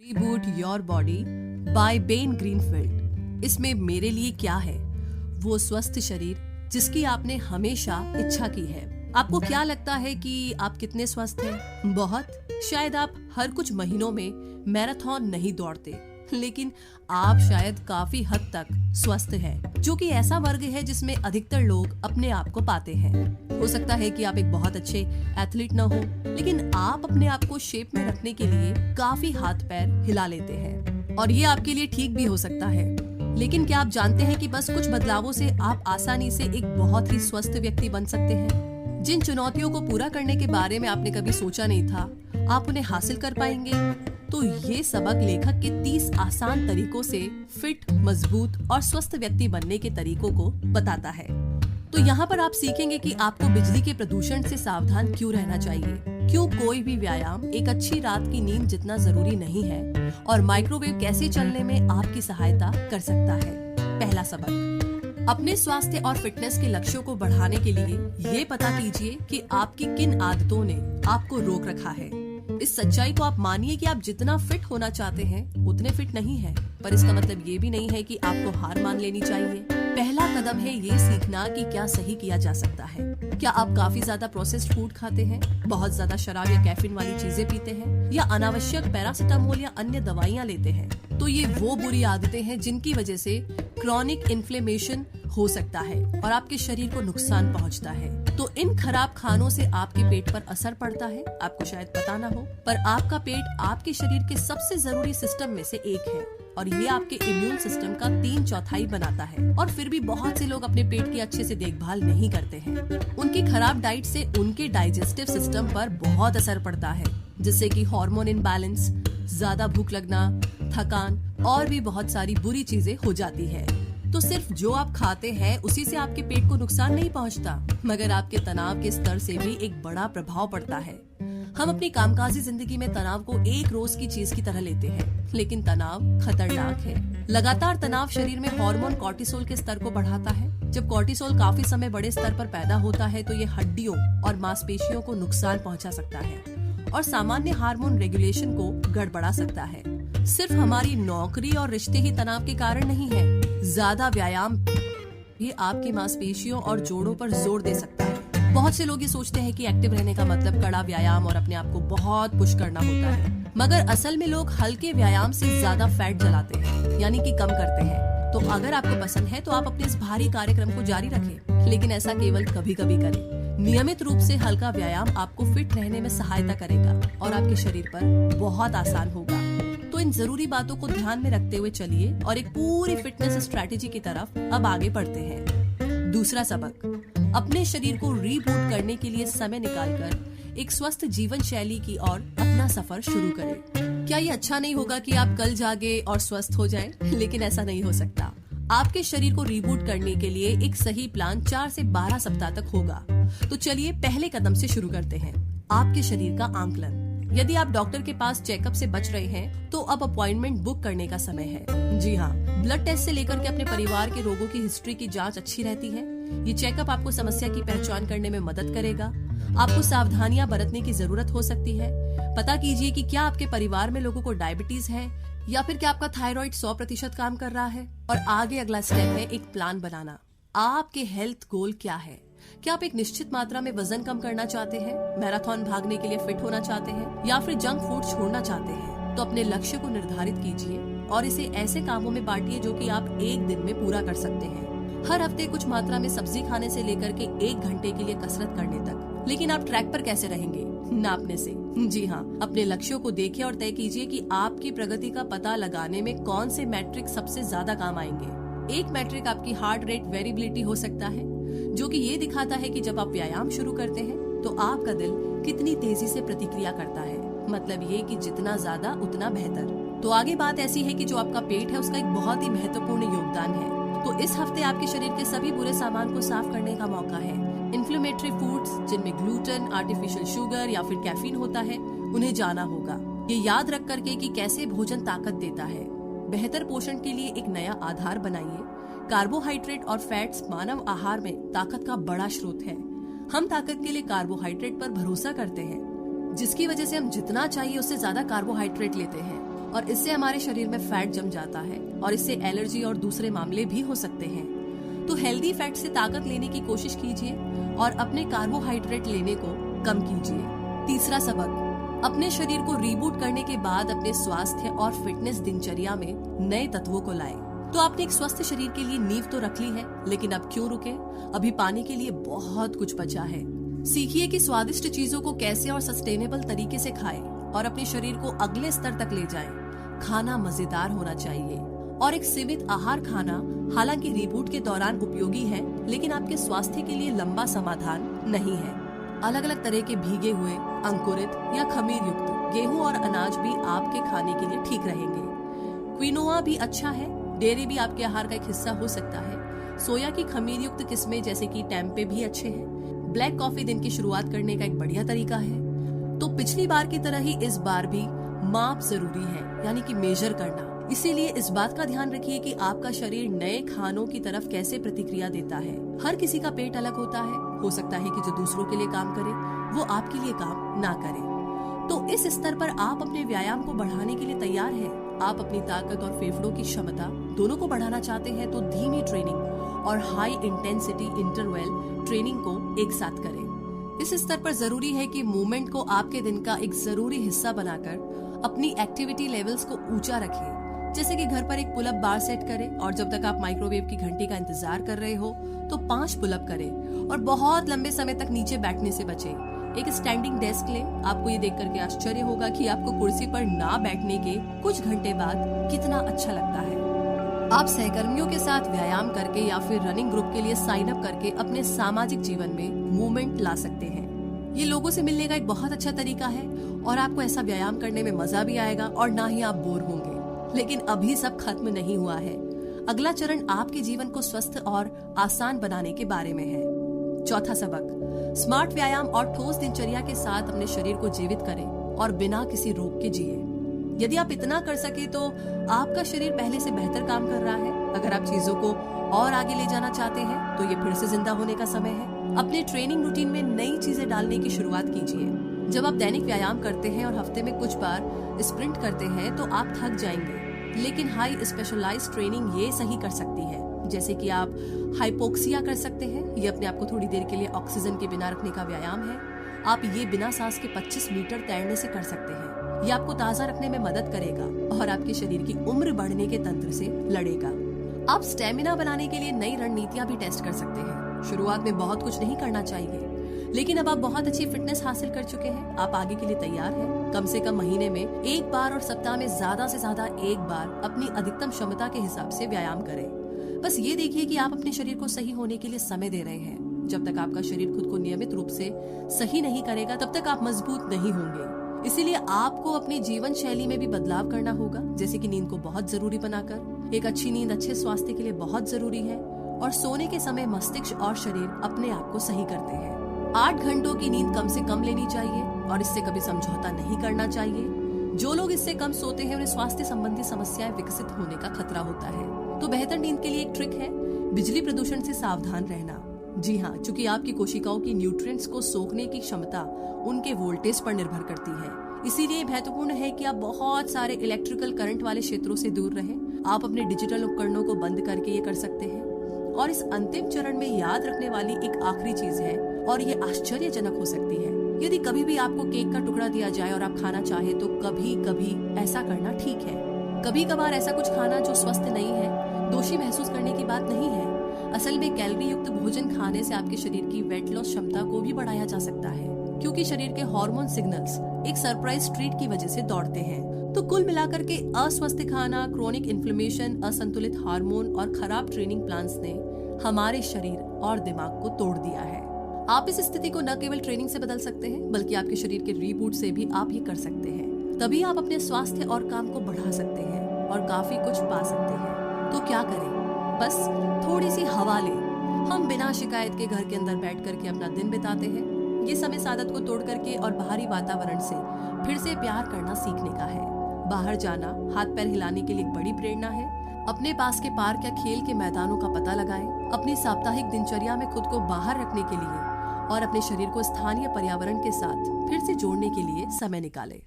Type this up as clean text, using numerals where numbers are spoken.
Reboot your body by Ben greenfield. इसमें मेरे लिए क्या है, वो स्वस्थ शरीर जिसकी आपने हमेशा इच्छा की है। आपको क्या लगता है कि आप कितने स्वस्थ हैं? बहुत। शायद आप हर कुछ महीनों में मैराथन नहीं दौड़ते, लेकिन आप शायद काफी हद तक स्वस्थ हैं, जो कि ऐसा वर्ग है जिसमें अधिकतर लोग अपने आप को पाते हैं। हो सकता है कि आप एक बहुत अच्छे एथलीट न हो, लेकिन आप अपने आप को शेप में रखने के लिए काफी हाथ पैर हिला लेते हैं, और ये आपके लिए ठीक भी हो सकता है। लेकिन क्या आप जानते हैं कि बस कुछ बदलावों से आप आसानी से एक बहुत ही स्वस्थ व्यक्ति बन सकते हैं? जिन चुनौतियों को पूरा करने के बारे में आपने कभी सोचा नहीं था, आप उन्हें हासिल कर पाएंगे। तो ये सबक लेखक के 30 आसान तरीकों से फिट, मजबूत और स्वस्थ व्यक्ति बनने के तरीकों को बताता है। तो यहाँ पर आप सीखेंगे कि आपको बिजली के प्रदूषण से सावधान क्यों रहना चाहिए, क्यों कोई भी व्यायाम एक अच्छी रात की नींद जितना जरूरी नहीं है, और माइक्रोवेव कैसे चलने में आपकी सहायता कर सकता है। पहला सबक, अपने स्वास्थ्य और फिटनेस के लक्ष्यों को बढ़ाने के लिए ये पता कीजिए कि आपकी किन आदतों ने आपको रोक रखा है। इस सच्चाई को आप मानिए कि आप जितना फिट होना चाहते हैं उतने फिट नहीं हैं, पर इसका मतलब ये भी नहीं है कि आपको हार मान लेनी चाहिए। पहला कदम है ये सीखना कि क्या सही किया जा सकता है। क्या आप काफी ज्यादा प्रोसेस्ड फूड खाते हैं, बहुत ज्यादा शराब या कैफीन वाली चीजें पीते हैं, या अनावश्यक पैरासिटामोल या अन्य दवाइयाँ लेते हैं? तो ये वो बुरी आदतें हैं जिनकी वजह से क्रॉनिक इन्फ्लेमेशन हो सकता है और आपके शरीर को नुकसान पहुंचता है। तो इन खराब खानों से आपके पेट पर असर पड़ता है। आपको शायद पता ना हो, पर आपका पेट आपके शरीर के सबसे जरूरी सिस्टम में से एक है, और ये आपके इम्यून सिस्टम का 3/4 बनाता है। और फिर भी बहुत से लोग अपने पेट की अच्छे से देखभाल नहीं करते हैं। उनकी खराब डाइट से उनके डाइजेस्टिव सिस्टम पर बहुत असर पड़ता है, जिससे कि हार्मोन इनबैलेंस, ज्यादा भूख लगना, थकान और भी बहुत सारी बुरी चीजें हो जाती है। तो सिर्फ जो आप खाते हैं उसी से आपके पेट को नुकसान नहीं पहुंचता, मगर आपके तनाव के स्तर से भी एक बड़ा प्रभाव पड़ता है। हम अपनी कामकाजी जिंदगी में तनाव को एक रोज की चीज की तरह लेते हैं, लेकिन तनाव खतरनाक है। लगातार तनाव शरीर में हार्मोन कॉर्टिसोल के स्तर को बढ़ाता है। जब कॉर्टिसोल काफी समय बड़े स्तर पर पैदा होता है तो ये हड्डियों और मांसपेशियों को नुकसान पहुंचा सकता है और सामान्य हार्मोन रेगुलेशन को गड़बड़ा सकता है। सिर्फ हमारी नौकरी और रिश्ते ही तनाव के कारण नहीं है, ज्यादा व्यायाम भी आपकी मांसपेशियों और जोड़ों पर जोर दे सकता है। बहुत से लोग ये सोचते हैं कि एक्टिव रहने का मतलब कड़ा व्यायाम और अपने आप को बहुत पुश करना होता है, मगर असल में लोग हल्के व्यायाम से ज्यादा फैट जलाते हैं, यानी कि कम करते हैं। तो अगर आपको पसंद है तो आप अपने इस भारी कार्यक्रम को जारी रखें, लेकिन ऐसा केवल कभी कभी करें। नियमित रूप से हल्का व्यायाम आपको फिट रहने में सहायता करेगा और आपके शरीर पर बहुत आसान होगा। तो इन जरूरी बातों को ध्यान में रखते हुए चलिए और एक पूरी फिटनेस स्ट्रेटेजी की तरफ अब आगे बढ़ते हैं। दूसरा सबक, अपने शरीर को रीबूट करने के लिए समय निकालकर एक स्वस्थ जीवन शैली की ओर अपना सफर शुरू करें। क्या ये अच्छा नहीं होगा कि आप कल जागे और स्वस्थ हो जाएं? लेकिन ऐसा नहीं हो सकता। आपके शरीर को रीबूट करने के लिए एक सही प्लान 4 से 12 सप्ताह तक होगा। तो चलिए पहले कदम से शुरू करते हैं, आपके शरीर का आंकलन। यदि आप डॉक्टर के पास चेकअप से बच रहे हैं तो अब अपॉइंटमेंट बुक करने का समय है। जी हाँ, ब्लड टेस्ट से लेकर के अपने परिवार के रोगों की हिस्ट्री की जांच अच्छी रहती है। ये चेकअप आपको समस्या की पहचान करने में मदद करेगा। आपको सावधानियां बरतने की जरूरत हो सकती है। पता कीजिए कि क्या आपके परिवार में लोगों को डायबिटीज है, या फिर क्या आपका थायराइड 100% काम कर रहा है। और आगे अगला स्टेप है एक प्लान बनाना। आपके हेल्थ गोल क्या है? क्या आप एक निश्चित मात्रा में वजन कम करना चाहते हैं, मैराथन भागने के लिए फिट होना चाहते हैं, या फिर जंक फूड छोड़ना चाहते हैं? तो अपने लक्ष्य को निर्धारित कीजिए और इसे ऐसे कामों में बांटिए जो कि आप एक दिन में पूरा कर सकते हैं। हर हफ्ते कुछ मात्रा में सब्जी खाने से लेकर के 1 घंटे के लिए कसरत करने तक। लेकिन आप ट्रैक पर कैसे रहेंगे? नापने से। जी हाँ, अपने लक्ष्यों को देखिए और तय कीजिए कि आपकी प्रगति का पता लगाने में कौन से मैट्रिक सबसे ज्यादा काम आएंगे। एक मैट्रिक आपकी हार्ट रेट वेरिएबिलिटी हो सकता है, जो कि ये दिखाता है कि जब आप व्यायाम शुरू करते हैं तो आपका दिल कितनी तेजी से प्रतिक्रिया करता है। मतलब ये कि जितना ज्यादा उतना बेहतर। तो आगे बात ऐसी है कि जो आपका पेट है उसका एक बहुत ही महत्वपूर्ण योगदान है। तो इस हफ्ते आपके शरीर के सभी बुरे सामान को साफ करने का मौका है। इन्फ्लेमेटरी फूड्स जिनमें ग्लूटेन, आर्टिफिशियल शुगर या फिर कैफीन होता है, उन्हें जाना होगा। ये याद रख करके कि कैसे भोजन ताकत देता है। बेहतर पोषण के लिए एक नया आधार बनाइए। कार्बोहाइड्रेट और फैट्स मानव आहार में ताकत का बड़ा स्रोत है। हम ताकत के लिए कार्बोहाइड्रेट पर भरोसा करते हैं, जिसकी वजह से हम जितना चाहिए उससे ज्यादा कार्बोहाइड्रेट लेते हैं। और इससे हमारे शरीर में फैट जम जाता है और इससे एलर्जी और दूसरे मामले भी हो सकते हैं। तो हेल्दी फैट से ताकत लेने की कोशिश कीजिए और अपने कार्बोहाइड्रेट लेने को कम कीजिए। तीसरा सबक, अपने शरीर को रीबूट करने के बाद अपने स्वास्थ्य और फिटनेस दिनचर्या में नए तत्वों को लाएं। तो आपने एक स्वस्थ शरीर के लिए नींव तो रख ली है, लेकिन अब क्यों रुके? अभी पाने के लिए बहुत कुछ बचा है। सीखिए कि स्वादिष्ट चीजों को कैसे और सस्टेनेबल तरीके से खाएं और अपने शरीर को अगले स्तर तक ले जाएं। खाना मजेदार होना चाहिए और एक सीमित आहार खाना हालांकि रीबूट के दौरान उपयोगी है, लेकिन आपके स्वास्थ्य के लिए लंबा समाधान नहीं है। अलग अलग तरह के भीगे हुए, अंकुरित या खमीर युक्त गेहूं और अनाज भी आपके खाने के लिए ठीक रहेंगे। क्विनोआ भी अच्छा है। डेयरी भी आपके आहार का एक हिस्सा हो सकता है। सोया की खमीर युक्त किस्में जैसे कि टेम्पे भी अच्छे हैं। ब्लैक कॉफी दिन की शुरुआत करने का एक बढ़िया तरीका है। तो पिछली बार की तरह ही इस बार भी माप जरूरी है, यानी कि मेजर करना। इसीलिए इस बात का ध्यान रखिए कि आपका शरीर नए खानों की तरफ कैसे प्रतिक्रिया देता है। हर किसी का पेट अलग होता है। हो सकता है कि जो दूसरों के लिए काम करे वो आपके लिए काम ना करे। तो इस स्तर पर आप अपने व्यायाम को बढ़ाने के लिए तैयार हैं। आप अपनी ताकत और फेफड़ों की क्षमता दोनों को बढ़ाना चाहते हैं तो धीमी ट्रेनिंग और हाई इंटेंसिटी इंटरवल ट्रेनिंग को एक साथ करें। इस स्तर पर जरूरी है कि मूवमेंट को आपके दिन का एक जरूरी हिस्सा बनाकर अपनी एक्टिविटी लेवल्स को ऊंचा रखें। जैसे कि घर पर एक पुलअप बार सेट करें और जब तक आप माइक्रोवेव की घंटी का इंतजार कर रहे हो तो 5 पुलअप करें और बहुत लंबे समय तक नीचे बैठने से बचें। एक स्टैंडिंग डेस्क लें। आपको ये देख करके आश्चर्य होगा कि आपको कुर्सी पर ना बैठने के कुछ घंटे बाद कितना अच्छा लगता है। आप सहकर्मियों के साथ व्यायाम करके या फिर रनिंग ग्रुप के लिए साइन अप करके अपने सामाजिक जीवन में मूवमेंट ला सकते हैं। ये लोगों से मिलने का एक बहुत अच्छा तरीका है और आपको ऐसा व्यायाम करने में मजा भी आएगा और ना ही आप बोर होंगे। लेकिन अभी सब खत्म नहीं हुआ है। अगला चरण आपके जीवन को स्वस्थ और आसान बनाने के बारे में है। चौथा सबक, स्मार्ट व्यायाम और ठोस दिनचर्या के साथ अपने शरीर को जीवित करें और बिना किसी रोग के जिए। यदि आप इतना कर सके तो आपका शरीर पहले से बेहतर काम कर रहा है। अगर आप चीजों को और आगे ले जाना चाहते हैं तो ये फिर से जिंदा होने का समय है। अपने ट्रेनिंग रूटीन में नई चीजें डालने की शुरुआत कीजिए। जब आप दैनिक व्यायाम करते हैं और हफ्ते में कुछ बार स्प्रिंट करते हैं तो आप थक जाएंगे, लेकिन हाई स्पेशलाइज्ड ट्रेनिंग ये सही कर सकती है। जैसे कि आप हाइपोक्सिया कर सकते हैं। ये अपने आप को थोड़ी देर के लिए ऑक्सीजन के बिना रखने का व्यायाम है। आप ये बिना सांस के 25 मीटर तैरने से कर सकते हैं। ये आपको ताजा रखने में मदद करेगा और आपके शरीर की उम्र बढ़ने के तंत्र से लड़ेगा। आप स्टेमिना बनाने के लिए नई रणनीतियां भी टेस्ट कर सकते हैं। शुरुआत में बहुत कुछ नहीं करना चाहिए, लेकिन अब आप बहुत अच्छी फिटनेस हासिल कर चुके हैं। आप आगे के लिए तैयार हैं। कम से कम महीने में एक बार और सप्ताह में ज्यादा से ज्यादा एक बार अपनी अधिकतम क्षमता के हिसाब से व्यायाम करें। बस ये देखिए कि आप अपने शरीर को सही होने के लिए समय दे रहे हैं। जब तक आपका शरीर खुद को नियमित रूप से सही नहीं करेगा तब तक आप मजबूत नहीं होंगे। इसीलिए आपको अपनी जीवन शैली में भी बदलाव करना होगा, जैसे कि नींद को बहुत जरूरी बनाकर। एक अच्छी नींद अच्छे स्वास्थ्य के लिए बहुत जरूरी है और सोने के समय मस्तिष्क और शरीर अपने आप को सही करते हैं। 8 घंटों की नींद कम से कम लेनी चाहिए और इससे कभी समझौता नहीं करना चाहिए। जो लोग इससे कम सोते हैं उन्हें स्वास्थ्य संबंधी समस्याएं विकसित होने का खतरा होता है। तो बेहतर नींद के लिए एक ट्रिक है बिजली प्रदूषण से सावधान रहना। जी हाँ, चूंकि आपकी कोशिकाओं की न्यूट्रिएंट्स को सोखने की क्षमता उनके वोल्टेज पर निर्भर करती है, इसीलिए महत्वपूर्ण है कि आप बहुत सारे इलेक्ट्रिकल करंट वाले क्षेत्रों से दूर रहें। आप अपने डिजिटल उपकरणों को बंद करके ये कर सकते हैं। और इस अंतिम चरण में याद रखने वाली एक आखिरी चीज है और ये आश्चर्यजनक हो सकती है। यदि कभी भी आपको केक का टुकड़ा दिया जाए और आप खाना चाहे तो कभी कभी ऐसा करना ठीक है। कभी कभार ऐसा कुछ खाना जो स्वस्थ नहीं है, दोषी महसूस करने की बात नहीं है। असल में कैलोरी युक्त भोजन खाने से आपके शरीर की वेट लॉस क्षमता को भी बढ़ाया जा सकता है, क्योंकि शरीर के हार्मोन सिग्नल्स एक सरप्राइज ट्रीट की वजह से दौड़ते हैं। तो कुल मिलाकर के अस्वस्थ खाना, क्रोनिक इन्फ्लेमेशन, असंतुलित हार्मोन और खराब ट्रेनिंग प्लान्स ने हमारे शरीर और दिमाग को तोड़ दिया है। आप इस स्थिति को न केवल ट्रेनिंग से बदल सकते हैं, बल्कि आपके शरीर के रीबूट से भी आप ये कर सकते हैं। तभी आप अपने स्वास्थ्य और काम को बढ़ा सकते हैं और काफी कुछ पा सकते हैं। तो क्या करें? बस थोड़ी सी हवा लें। हम बिना शिकायत के घर के अंदर बैठ करके अपना दिन बिताते हैं। ये समय सादत को तोड़ करके और बाहरी वातावरण से फिर से प्यार करना सीखने का है। बाहर जाना हाथ पैर हिलाने के लिए एक बड़ी प्रेरणा है। अपने पास के पार्क या खेल के मैदानों का पता लगाएं। अपनी साप्ताहिक दिनचर्या में खुद को बाहर रखने के लिए और अपने शरीर को स्थानीय पर्यावरण के साथ फिर से जोड़ने के लिए समय निकालें।